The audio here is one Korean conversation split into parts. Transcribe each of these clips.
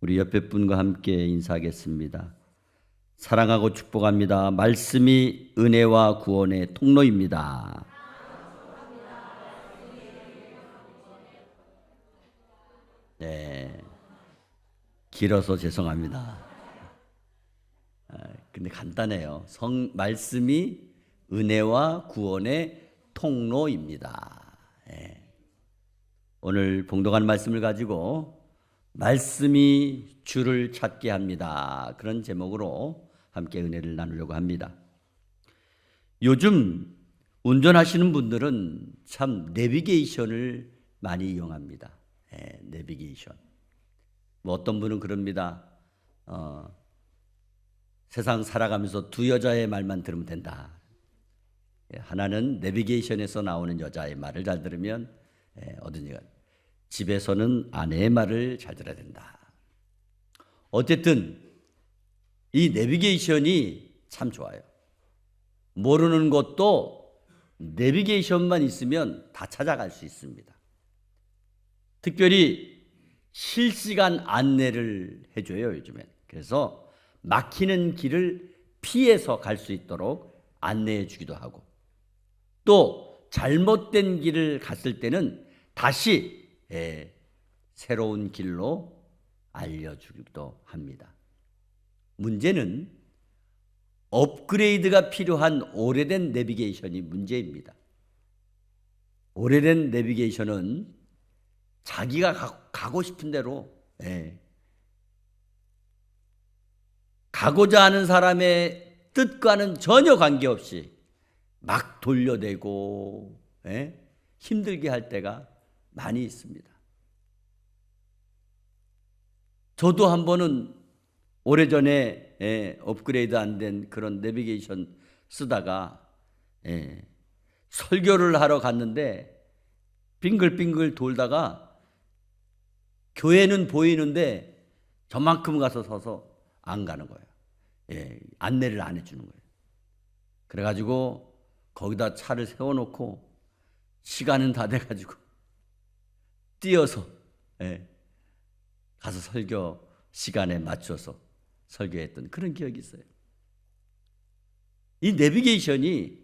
우리 옆에 분과 함께 인사하겠습니다. 사랑하고 축복합니다. 말씀이 은혜와 구원의 통로입니다. 네, 길어서 죄송합니다. 근데 간단해요. 말씀이 은혜와 구원의 통로입니다. 네. 오늘 봉독한 말씀을 가지고 말씀이 주를 찾게 합니다. 그런 제목으로 함께 은혜를 나누려고 합니다. 요즘 운전하시는 분들은 참 내비게이션을 많이 이용합니다. 내비게이션. 뭐 어떤 분은 그럽니다. 세상 살아가면서 두 여자의 말만 들으면 된다. 하나는 내비게이션에서 나오는 여자의 말을 잘 들으면 어딘가 집에서는 아내의 말을 잘 들어야 된다. 어쨌든 이 내비게이션이 참 좋아요. 모르는 것도 내비게이션만 있으면 다 찾아갈 수 있습니다. 특별히 실시간 안내를 해줘요, 요즘엔. 그래서 막히는 길을 피해서 갈 수 있도록 안내해 주기도 하고, 또 잘못된 길을 갔을 때는 다시 새로운 길로 알려주기도 합니다. 문제는 업그레이드가 필요한 오래된 내비게이션이 문제입니다. 오래된 내비게이션은 자기가 가고 싶은 대로 가고자 하는 사람의 뜻과는 전혀 관계없이 막 돌려대고 힘들게 할 때가 많이 있습니다. 저도 한 번은 오래전에 업그레이드 안 된 그런 내비게이션 쓰다가 설교를 하러 갔는데 빙글빙글 돌다가 교회는 보이는데 저만큼 가서 서서 안 가는 거예요. 안내를 안 해주는 거예요. 그래가지고 거기다 차를 세워놓고 시간은 다 돼가지고 뛰어서 가서 설교 시간에 맞춰서 설교했던 그런 기억이 있어요. 이 내비게이션이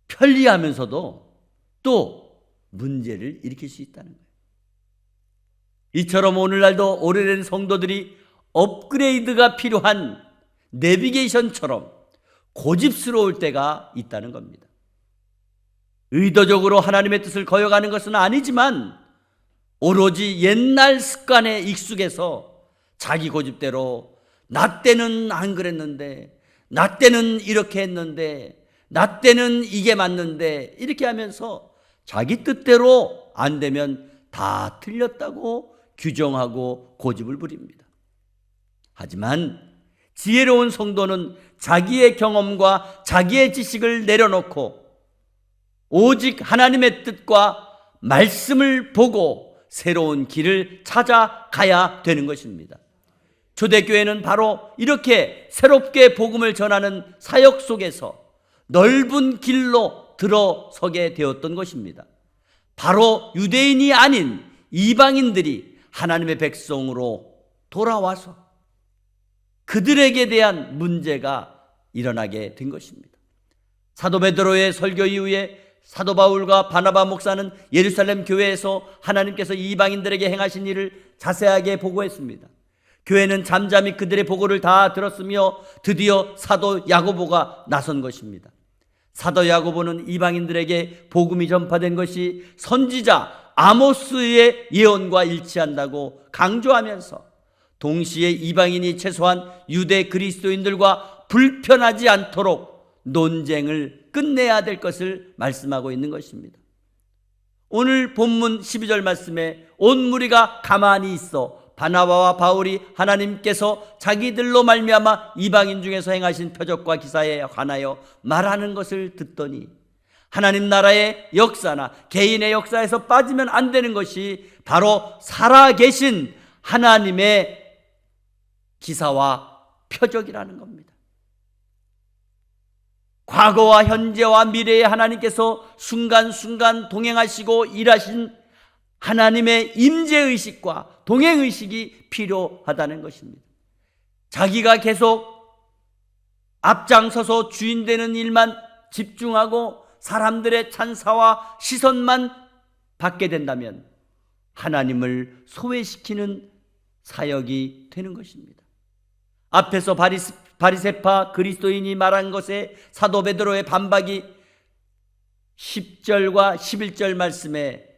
편리하면서도 또 문제를 일으킬 수 있다는 거예요. 이처럼 오늘날도 오래된 성도들이 업그레이드가 필요한 내비게이션처럼 고집스러울 때가 있다는 겁니다. 의도적으로 하나님의 뜻을 거역하는 것은 아니지만 오로지 옛날 습관에 익숙해서 자기 고집대로 나 때는 안 그랬는데, 나 때는 이렇게 했는데, 나 때는 이게 맞는데, 이렇게 하면서 자기 뜻대로 안 되면 다 틀렸다고 규정하고 고집을 부립니다. 하지만 지혜로운 성도는 자기의 경험과 자기의 지식을 내려놓고 오직 하나님의 뜻과 말씀을 보고 새로운 길을 찾아가야 되는 것입니다. 초대교회는 바로 이렇게 새롭게 복음을 전하는 사역 속에서 넓은 길로 들어서게 되었던 것입니다. 바로 유대인이 아닌 이방인들이 하나님의 백성으로 돌아와서 그들에게 대한 문제가 일어나게 된 것입니다. 사도 베드로의 설교 이후에 사도 바울과 바나바 목사는 예루살렘 교회에서 하나님께서 이방인들에게 행하신 일을 자세하게 보고했습니다. 교회는 잠잠히 그들의 보고를 다 들었으며 드디어 사도 야고보가 나선 것입니다. 사도 야고보는 이방인들에게 복음이 전파된 것이 선지자 아모스의 예언과 일치한다고 강조하면서 동시에 이방인이 최소한 유대 그리스도인들과 불편하지 않도록 논쟁을 끝내야 될 것을 말씀하고 있는 것입니다. 오늘 본문 12절 말씀에 온 무리가 가만히 있어 바나바와 바울이 하나님께서 자기들로 말미암아 이방인 중에서 행하신 표적과 기사에 관하여 말하는 것을 듣더니 하나님 나라의 역사나 개인의 역사에서 빠지면 안 되는 것이 바로 살아계신 하나님의 기사와 표적이라는 겁니다. 과거와 현재와 미래에 하나님께서 순간순간 동행하시고 일하신 하나님의 임재의식과 동행의식이 필요하다는 것입니다. 자기가 계속 앞장서서 주인 되는 일만 집중하고 사람들의 찬사와 시선만 받게 된다면 하나님을 소외시키는 사역이 되는 것입니다. 앞에서 바리새파 그리스도인이 말한 것에 사도 베드로의 반박이 10절과 11절 말씀에,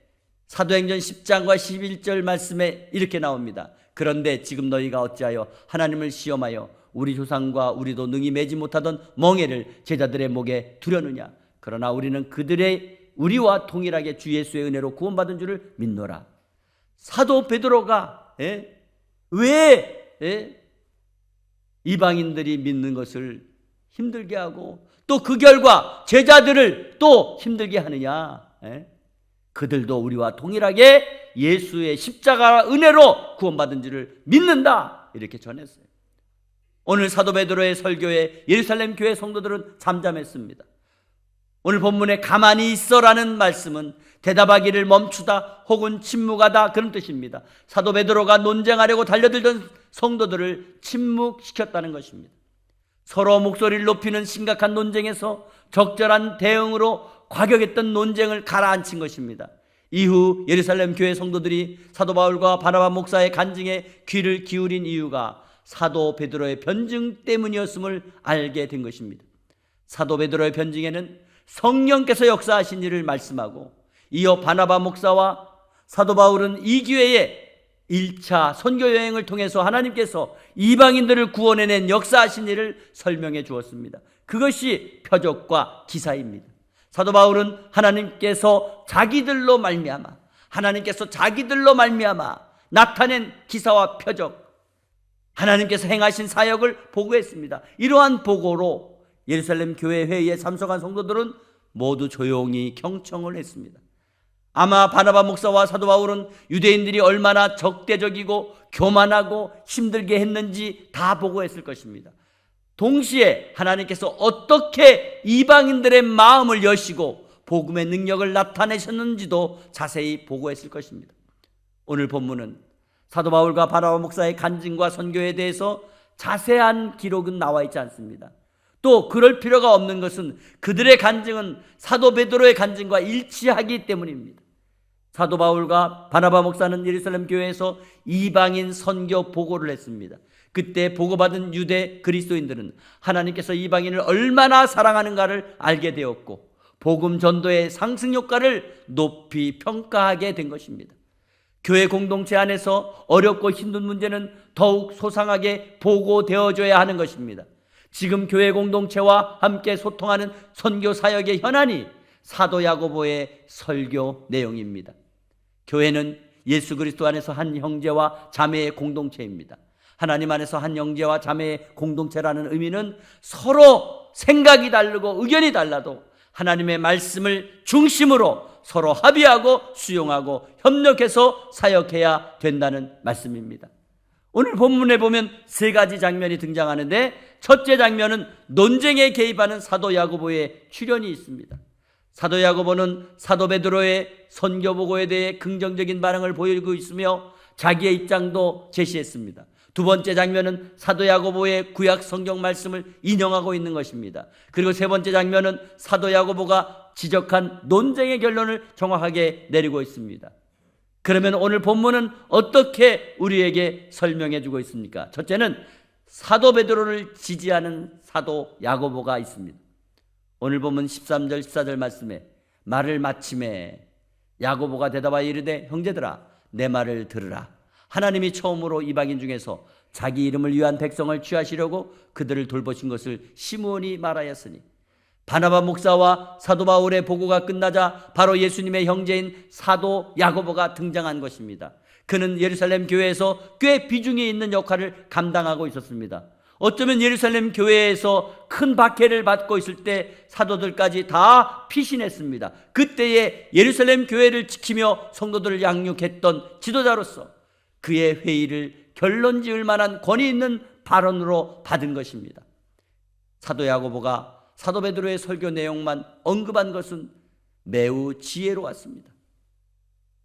사도행전 10장과 11절 말씀에 이렇게 나옵니다. 그런데 지금 너희가 어찌하여 하나님을 시험하여 우리 조상과 우리도 능히 매지 못하던 멍에를 제자들의 목에 두려느냐. 그러나 우리는 우리와 동일하게 주 예수의 은혜로 구원받은 줄을 믿노라. 사도 베드로가 왜 이방인들이 믿는 것을 힘들게 하고 또 그 결과 제자들을 또 힘들게 하느냐. 그들도 우리와 동일하게 예수의 십자가 은혜로 구원받은 줄을 믿는다. 이렇게 전했어요. 오늘 사도 베드로의 설교에 예루살렘 교회 성도들은 잠잠했습니다. 오늘 본문에 가만히 있어라는 말씀은 대답하기를 멈추다 혹은 침묵하다 그런 뜻입니다. 사도 베드로가 논쟁하려고 달려들던 성도들을 침묵시켰다는 것입니다. 서로 목소리를 높이는 심각한 논쟁에서 적절한 대응으로 과격했던 논쟁을 가라앉힌 것입니다. 이후 예루살렘 교회 성도들이 사도 바울과 바나바 목사의 간증에 귀를 기울인 이유가 사도 베드로의 변증 때문이었음을 알게 된 것입니다. 사도 베드로의 변증에는 성령께서 역사하신 일을 말씀하고 이어 바나바 목사와 사도 바울은 이 기회에 1차 선교 여행을 통해서 하나님께서 이방인들을 구원해낸 역사하신 일을 설명해 주었습니다. 그것이 표적과 기사입니다. 사도 바울은 하나님께서 자기들로 말미암아 나타낸 기사와 표적, 하나님께서 행하신 사역을 보고했습니다. 이러한 보고로 예루살렘 교회 회의에 참석한 성도들은 모두 조용히 경청을 했습니다. 아마 바나바 목사와 사도 바울은 유대인들이 얼마나 적대적이고 교만하고 힘들게 했는지 다 보고했을 것입니다. 동시에 하나님께서 어떻게 이방인들의 마음을 여시고 복음의 능력을 나타내셨는지도 자세히 보고했을 것입니다. 오늘 본문은 사도 바울과 바나바 목사의 간증과 선교에 대해서 자세한 기록은 나와 있지 않습니다. 또 그럴 필요가 없는 것은 그들의 간증은 사도 베드로의 간증과 일치하기 때문입니다. 사도 바울과 바나바 목사는 예루살렘 교회에서 이방인 선교 보고를 했습니다. 그때 보고받은 유대 그리스도인들은 하나님께서 이방인을 얼마나 사랑하는가를 알게 되었고 복음 전도의 상승 효과를 높이 평가하게 된 것입니다. 교회 공동체 안에서 어렵고 힘든 문제는 더욱 소상하게 보고되어줘야 하는 것입니다. 지금 교회 공동체와 함께 소통하는 선교 사역의 현안이 사도 야고보의 설교 내용입니다. 교회는 예수 그리스도 안에서 한 형제와 자매의 공동체입니다. 하나님 안에서 한 형제와 자매의 공동체라는 의미는 서로 생각이 다르고 의견이 달라도 하나님의 말씀을 중심으로 서로 합의하고 수용하고 협력해서 사역해야 된다는 말씀입니다. 오늘 본문에 보면 세 가지 장면이 등장하는데 첫째 장면은 논쟁에 개입하는 사도 야고보의 출연이 있습니다. 사도 야고보는 사도 베드로의 선교 보고에 대해 긍정적인 반응을 보이고 있으며 자기의 입장도 제시했습니다. 두 번째 장면은 사도 야고보의 구약 성경 말씀을 인용하고 있는 것입니다. 그리고 세 번째 장면은 사도 야고보가 지적한 논쟁의 결론을 정확하게 내리고 있습니다. 그러면 오늘 본문은 어떻게 우리에게 설명해 주고 있습니까? 첫째는 사도 베드로를 지지하는 사도 야고보가 있습니다. 오늘 본문 13절 14절 말씀에 말을 마침에 야고보가 대답하여 이르되 형제들아 내 말을 들으라. 하나님이 처음으로 이방인 중에서 자기 이름을 위한 백성을 취하시려고 그들을 돌보신 것을 시므온이 말하였으니 바나바 목사와 사도 바울의 보고가 끝나자 바로 예수님의 형제인 사도 야고보가 등장한 것입니다. 그는 예루살렘 교회에서 꽤 비중이 있는 역할을 감당하고 있었습니다. 어쩌면 예루살렘 교회에서 큰 박해를 받고 있을 때 사도들까지 다 피신했습니다. 그때에 예루살렘 교회를 지키며 성도들을 양육했던 지도자로서 그의 회의를 결론 지을 만한 권위 있는 발언으로 받은 것입니다. 사도 야고보가 사도 베드로의 설교 내용만 언급한 것은 매우 지혜로웠습니다.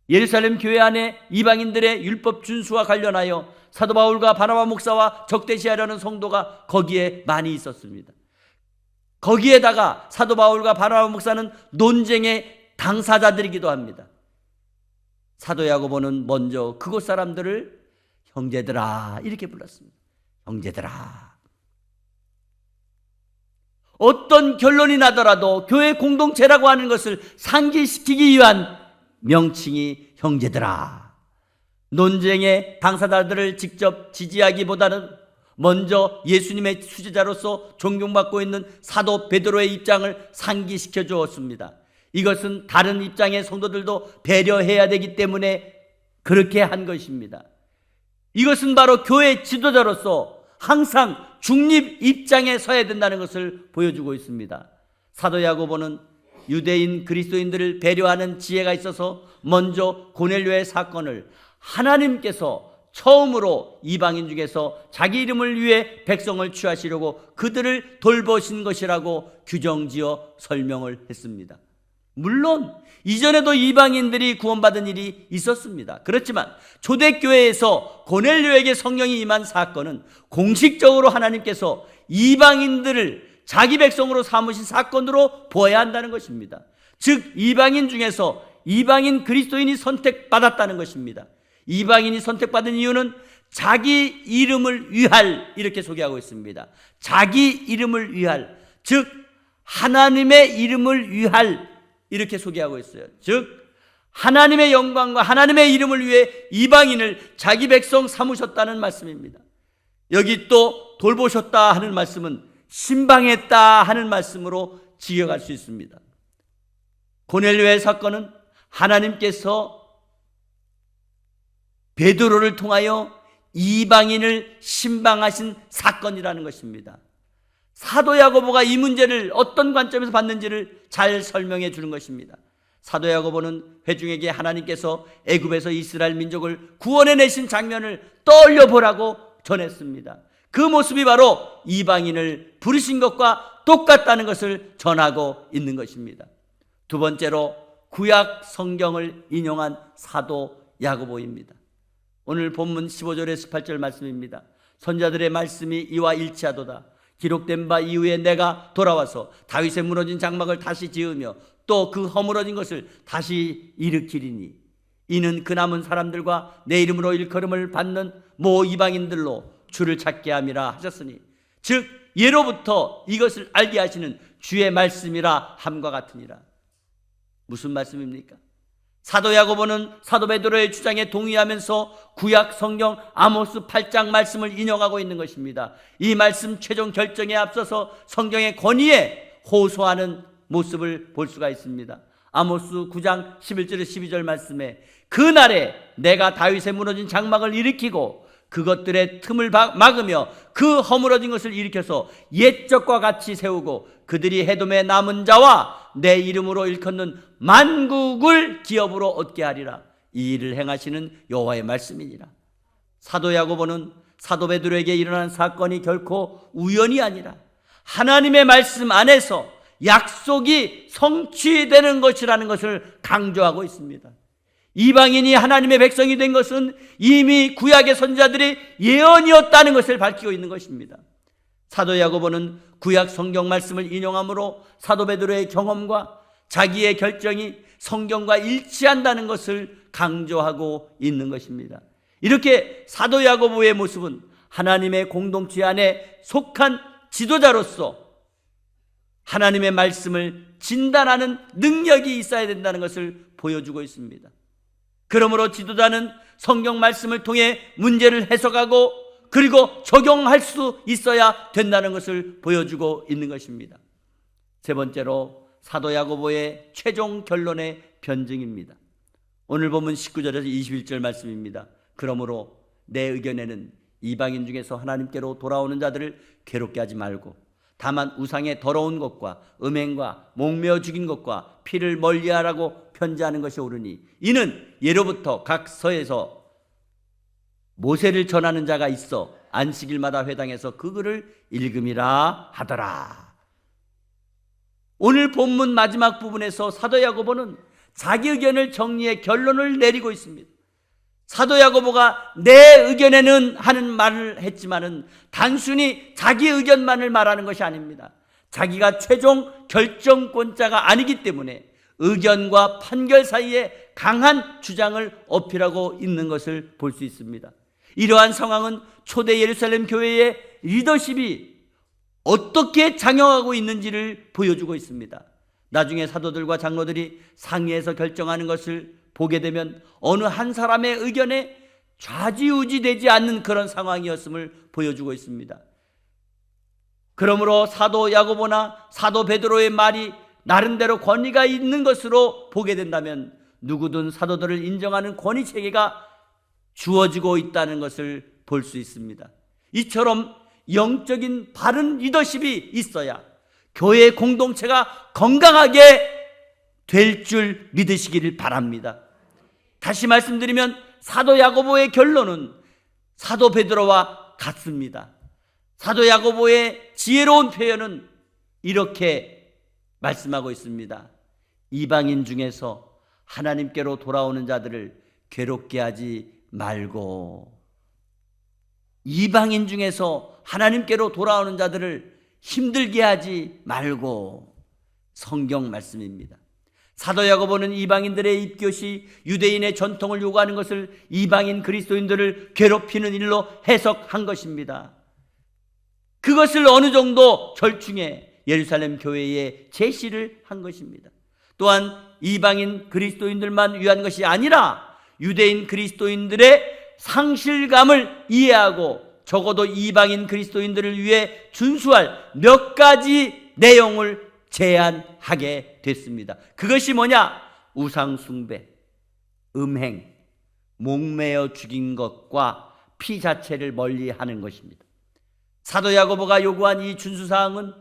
예루살렘 교회 안에 이방인들의 율법 준수와 관련하여 사도 바울과 바나바 목사와 적대시하려는 성도가 거기에 많이 있었습니다. 거기에다가 사도 바울과 바나바 목사는 논쟁의 당사자들이기도 합니다. 사도 야고보는 먼저 그곳 사람들을 형제들아 이렇게 불렀습니다. 형제들아. 어떤 결론이 나더라도 교회 공동체라고 하는 것을 상기시키기 위한 명칭이 형제들아. 논쟁의 당사자들을 직접 지지하기보다는 먼저 예수님의 수제자로서 존경받고 있는 사도 베드로의 입장을 상기시켜 주었습니다. 이것은 다른 입장의 성도들도 배려해야 되기 때문에 그렇게 한 것입니다. 이것은 바로 교회 지도자로서 항상 중립 입장에 서야 된다는 것을 보여주고 있습니다. 사도 야고보는 유대인 그리스도인들을 배려하는 지혜가 있어서 먼저 고넬료의 사건을 하나님께서 처음으로 이방인 중에서 자기 이름을 위해 백성을 취하시려고 그들을 돌보신 것이라고 규정지어 설명을 했습니다. 물론 이전에도 이방인들이 구원받은 일이 있었습니다. 그렇지만 초대교회에서 고넬료에게 성령이 임한 사건은 공식적으로 하나님께서 이방인들을 자기 백성으로 삼으신 사건으로 보아야 한다는 것입니다. 즉 이방인 중에서 이방인 그리스도인이 선택받았다는 것입니다. 이방인이 선택받은 이유는 자기 이름을 위할, 이렇게 소개하고 있습니다. 자기 이름을 위할, 즉 하나님의 이름을 위할, 이렇게 소개하고 있어요. 즉 하나님의 영광과 하나님의 이름을 위해 이방인을 자기 백성 삼으셨다는 말씀입니다. 여기 또 돌보셨다 하는 말씀은 신방했다 하는 말씀으로 지어갈 수 있습니다. 고넬료의 사건은 하나님께서 베드로를 통하여 이방인을 신방하신 사건이라는 것입니다. 사도 야고보가 이 문제를 어떤 관점에서 봤는지를 잘 설명해 주는 것입니다. 사도 야고보는 회중에게 하나님께서 애굽에서 이스라엘 민족을 구원해 내신 장면을 떠올려 보라고 전했습니다. 그 모습이 바로 이방인을 부르신 것과 똑같다는 것을 전하고 있는 것입니다. 두 번째로 구약 성경을 인용한 사도 야고보입니다. 오늘 본문 15절에서 18절 말씀입니다. 선자들의 말씀이 이와 일치하도다. 기록된 바 이후에 내가 돌아와서 다윗의 무너진 장막을 다시 지으며 또 그 허물어진 것을 다시 일으키리니 이는 그 남은 사람들과 내 이름으로 일컬음을 받는 모 이방인들로 주를 찾게 함이라 하셨으니, 즉 예로부터 이것을 알게 하시는 주의 말씀이라 함과 같으니라. 무슨 말씀입니까? 사도 야고보는 사도 베드로의 주장에 동의하면서 구약 성경 아모스 8장 말씀을 인용하고 있는 것입니다. 이 말씀 최종 결정에 앞서서 성경의 권위에 호소하는 모습을 볼 수가 있습니다. 아모스 9장 11절에 12절 말씀에 그날에 내가 다윗의 무너진 장막을 일으키고 그것들의 틈을 막으며 그 허물어진 것을 일으켜서 옛적과 같이 세우고 그들이 해돔의 남은 자와 내 이름으로 일컫는 만국을 기업으로 얻게 하리라. 이 일을 행하시는 여호와의 말씀이니라. 사도 야고보는 사도 베드로에게 일어난 사건이 결코 우연이 아니라 하나님의 말씀 안에서 약속이 성취되는 것이라는 것을 강조하고 있습니다. 이방인이 하나님의 백성이 된 것은 이미 구약의 선지자들이 예언이었다는 것을 밝히고 있는 것입니다. 사도 야고보는 구약 성경 말씀을 인용함으로 사도 베드로의 경험과 자기의 결정이 성경과 일치한다는 것을 강조하고 있는 것입니다. 이렇게 사도 야고보의 모습은 하나님의 공동체 안에 속한 지도자로서 하나님의 말씀을 진단하는 능력이 있어야 된다는 것을 보여주고 있습니다. 그러므로 지도자는 성경 말씀을 통해 문제를 해석하고 그리고 적용할 수 있어야 된다는 것을 보여주고 있는 것입니다. 세 번째로 사도 야고보의 최종 결론의 변증입니다. 오늘 본문 19절에서 21절 말씀입니다. 그러므로 내 의견에는 이방인 중에서 하나님께로 돌아오는 자들을 괴롭게 하지 말고 다만 우상의 더러운 것과 음행과 목매어 죽인 것과 피를 멀리하라고 편지하는 것이 옳으니 이는 예로부터 각 서에서 모세를 전하는 자가 있어 안식일마다 회당에서 그 글을 읽음이라 하더라. 오늘 본문 마지막 부분에서 사도 야고보는 자기 의견을 정리해 결론을 내리고 있습니다. 사도 야고보가 내 의견에는 하는 말을 했지만은 단순히 자기 의견만을 말하는 것이 아닙니다. 자기가 최종 결정권자가 아니기 때문에 의견과 판결 사이에 강한 주장을 어필하고 있는 것을 볼 수 있습니다. 이러한 상황은 초대 예루살렘 교회의 리더십이 어떻게 작용하고 있는지를 보여주고 있습니다. 나중에 사도들과 장로들이 상의해서 결정하는 것을 보게 되면 어느 한 사람의 의견에 좌지우지되지 않는 그런 상황이었음을 보여주고 있습니다. 그러므로 사도 야고보나 사도 베드로의 말이 나름대로 권위가 있는 것으로 보게 된다면 누구든 사도들을 인정하는 권위 체계가 주어지고 있다는 것을 볼 수 있습니다. 이처럼 영적인 바른 리더십이 있어야 교회 공동체가 건강하게 될 줄 믿으시기를 바랍니다. 다시 말씀드리면 사도 야고보의 결론은 사도 베드로와 같습니다. 사도 야고보의 지혜로운 표현은 이렇게 말씀하고 있습니다. 이방인 중에서 하나님께로 돌아오는 자들을 괴롭게 하지 말고, 이방인 중에서 하나님께로 돌아오는 자들을 힘들게 하지 말고, 성경 말씀입니다. 사도 야고보는 이방인들의 입교시 유대인의 전통을 요구하는 것을 이방인 그리스도인들을 괴롭히는 일로 해석한 것입니다. 그것을 어느 정도 절충해 예루살렘 교회에 제시를 한 것입니다. 또한 이방인 그리스도인들만 위한 것이 아니라 유대인 그리스도인들의 상실감을 이해하고 적어도 이방인 그리스도인들을 위해 준수할 몇 가지 내용을 제안하게 됐습니다. 그것이 뭐냐? 우상숭배, 음행, 목매어 죽인 것과 피 자체를 멀리하는 것입니다. 사도 야고보가 요구한 이 준수사항은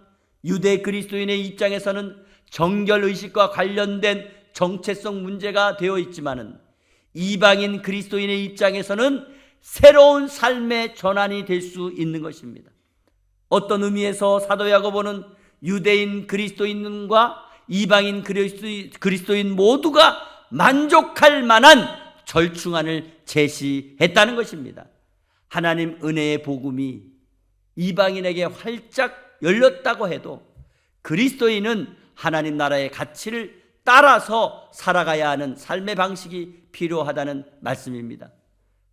유대 그리스도인의 입장에서는 정결의식과 관련된 정체성 문제가 되어 있지만은 이방인 그리스도인의 입장에서는 새로운 삶의 전환이 될 수 있는 것입니다. 어떤 의미에서 사도 야고보는 유대인 그리스도인과 이방인 그리스도인 모두가 만족할 만한 절충안을 제시했다는 것입니다. 하나님 은혜의 복음이 이방인에게 활짝 열렸다고 해도 그리스도인은 하나님 나라의 가치를 따라서 살아가야 하는 삶의 방식이 필요하다는 말씀입니다.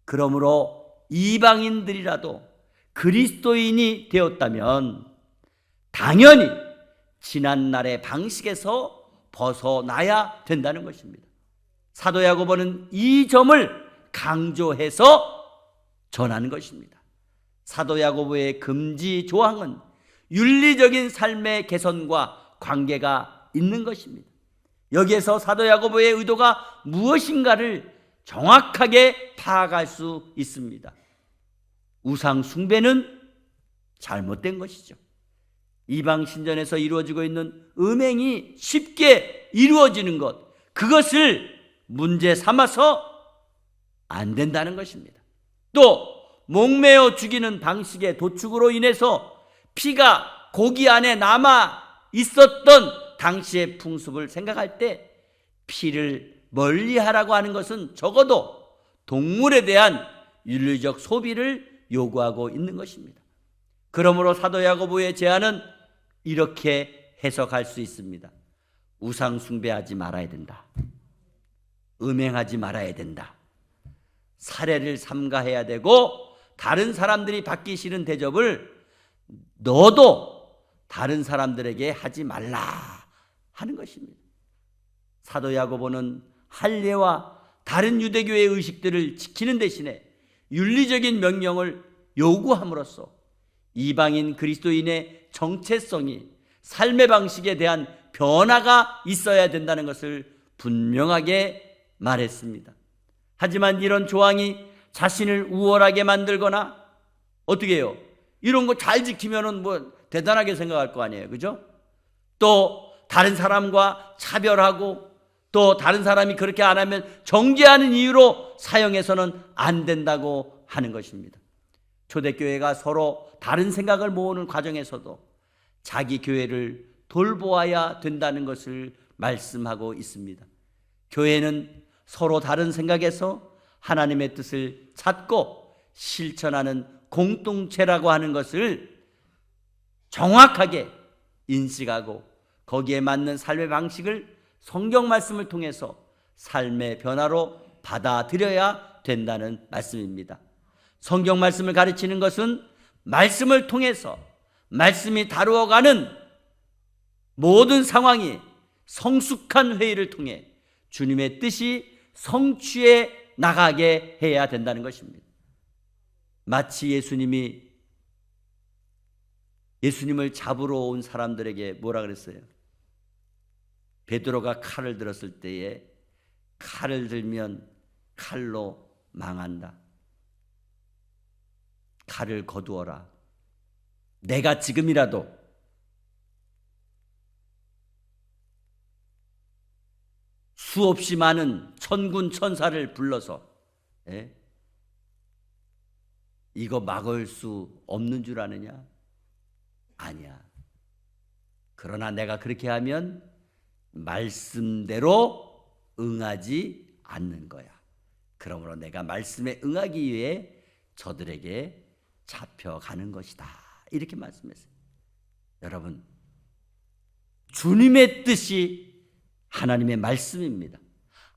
그러므로 이방인들이라도 그리스도인이 되었다면 당연히 지난날의 방식에서 벗어나야 된다는 것입니다. 사도 야고보는 이 점을 강조해서 전하는 것입니다. 사도 야고보의 금지 조항은 윤리적인 삶의 개선과 관계가 있는 것입니다. 여기에서 사도 야고보의 의도가 무엇인가를 정확하게 파악할 수 있습니다. 우상 숭배는 잘못된 것이죠. 이방 신전에서 이루어지고 있는 음행이 쉽게 이루어지는 것, 그것을 문제 삼아서 안 된다는 것입니다. 또 목매어 죽이는 방식의 도축으로 인해서 피가 고기 안에 남아 있었던 당시의 풍습을 생각할 때 피를 멀리하라고 하는 것은 적어도 동물에 대한 윤리적 소비를 요구하고 있는 것입니다. 그러므로 사도 야고보의 제안은 이렇게 해석할 수 있습니다. 우상 숭배하지 말아야 된다. 음행하지 말아야 된다. 살해를 삼가해야 되고 다른 사람들이 받기 싫은 대접을 너도 다른 사람들에게 하지 말라 하는 것입니다. 사도 야고보는 할례와 다른 유대교의 의식들을 지키는 대신에 윤리적인 명령을 요구함으로써 이방인 그리스도인의 정체성이 삶의 방식에 대한 변화가 있어야 된다는 것을 분명하게 말했습니다. 하지만 이런 조항이 자신을 우월하게 만들거나 어떻게 해요? 이런 거 잘 지키면은 뭐 대단하게 생각할 거 아니에요. 그죠? 또 다른 사람과 차별하고 또 다른 사람이 그렇게 안 하면 정죄하는 이유로 사용해서는 안 된다고 하는 것입니다. 초대교회가 서로 다른 생각을 모으는 과정에서도 자기 교회를 돌보아야 된다는 것을 말씀하고 있습니다. 교회는 서로 다른 생각에서 하나님의 뜻을 찾고 실천하는 공동체라고 하는 것을 정확하게 인식하고 거기에 맞는 삶의 방식을 성경 말씀을 통해서 삶의 변화로 받아들여야 된다는 말씀입니다. 성경 말씀을 가르치는 것은 말씀을 통해서 말씀이 다루어가는 모든 상황이 성숙한 회의를 통해 주님의 뜻이 성취해 나가게 해야 된다는 것입니다. 마치 예수님을 잡으러 온 사람들에게 뭐라 그랬어요? 베드로가 칼을 들었을 때에 칼을 들면 칼로 망한다. 칼을 거두어라. 내가 지금이라도 수없이 많은 천군 천사를 불러서 이거 막을 수 없는 줄 아느냐? 아니야. 그러나 내가 그렇게 하면 말씀대로 응하지 않는 거야. 그러므로 내가 말씀에 응하기 위해 저들에게 잡혀가는 것이다. 이렇게 말씀했어요. 여러분, 주님의 뜻이 하나님의 말씀입니다.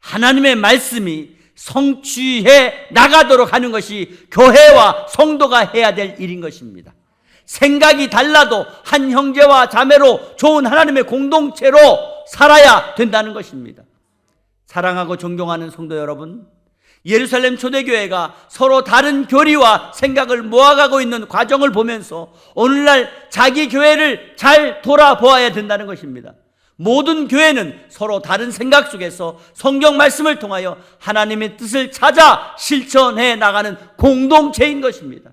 하나님의 말씀이 성취해 나가도록 하는 것이 교회와 성도가 해야 될 일인 것입니다. 생각이 달라도 한 형제와 자매로 좋은 하나님의 공동체로 살아야 된다는 것입니다. 사랑하고 존경하는 성도 여러분, 예루살렘 초대교회가 서로 다른 교리와 생각을 모아가고 있는 과정을 보면서 오늘날 자기 교회를 잘 돌아보아야 된다는 것입니다. 모든 교회는 서로 다른 생각 속에서 성경 말씀을 통하여 하나님의 뜻을 찾아 실천해 나가는 공동체인 것입니다.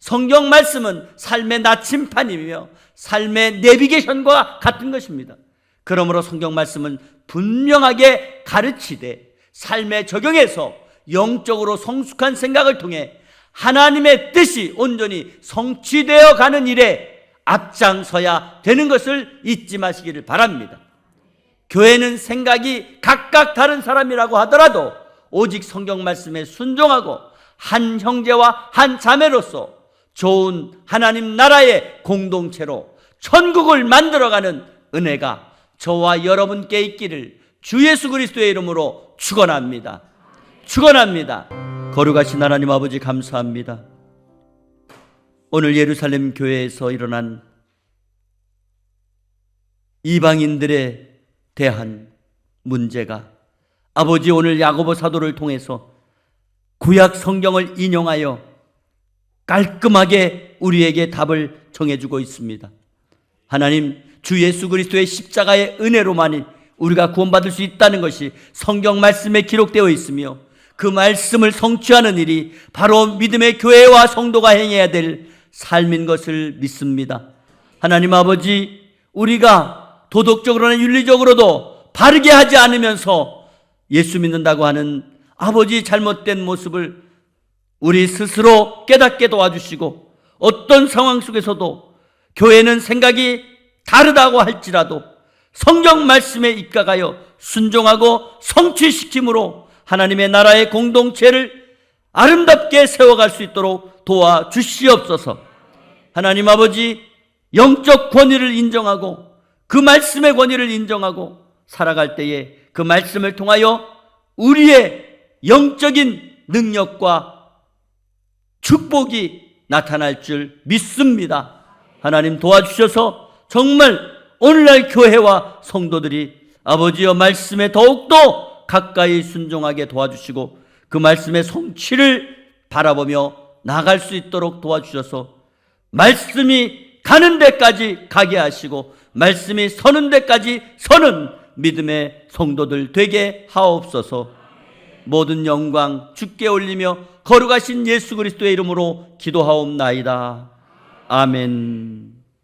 성경 말씀은 삶의 나침판이며 삶의 내비게이션과 같은 것입니다. 그러므로 성경 말씀은 분명하게 가르치되 삶에 적용해서 영적으로 성숙한 생각을 통해 하나님의 뜻이 온전히 성취되어 가는 일에 앞장서야 되는 것을 잊지 마시기를 바랍니다. 교회는 생각이 각각 다른 사람이라고 하더라도 오직 성경 말씀에 순종하고 한 형제와 한 자매로서 좋은 하나님 나라의 공동체로 천국을 만들어가는 은혜가 저와 여러분께 있기를 주 예수 그리스도의 이름으로 축원합니다. 축원합니다. 거룩하신 하나님 아버지 감사합니다. 오늘 예루살렘 교회에서 일어난 이방인들에 대한 문제가 아버지 오늘 야고보 사도를 통해서 구약 성경을 인용하여 깔끔하게 우리에게 답을 정해주고 있습니다. 하나님, 주 예수 그리스도의 십자가의 은혜로만이 우리가 구원받을 수 있다는 것이 성경 말씀에 기록되어 있으며 그 말씀을 성취하는 일이 바로 믿음의 교회와 성도가 행해야 될 삶인 것을 믿습니다. 하나님 아버지, 우리가 도덕적으로나 윤리적으로도 바르게 하지 않으면서 예수 믿는다고 하는 아버지 잘못된 모습을 우리 스스로 깨닫게 도와주시고 어떤 상황 속에서도 교회는 생각이 다르다고 할지라도 성경 말씀에 입각하여 순종하고 성취시킴으로 하나님의 나라의 공동체를 아름답게 세워갈 수 있도록 도와주시옵소서. 하나님 아버지, 영적 권위를 인정하고 그 말씀의 권위를 인정하고 살아갈 때에 그 말씀을 통하여 우리의 영적인 능력과 축복이 나타날 줄 믿습니다. 하나님 도와주셔서 정말 오늘날 교회와 성도들이 아버지여 말씀에 더욱더 가까이 순종하게 도와주시고 그 말씀의 성취를 바라보며 나아갈 수 있도록 도와주셔서 말씀이 가는 데까지 가게 하시고 말씀이 서는 데까지 서는 믿음의 성도들 되게 하옵소서. 모든 영광 주께 올리며 거룩하신 예수 그리스도의 이름으로 기도하옵나이다. 아멘.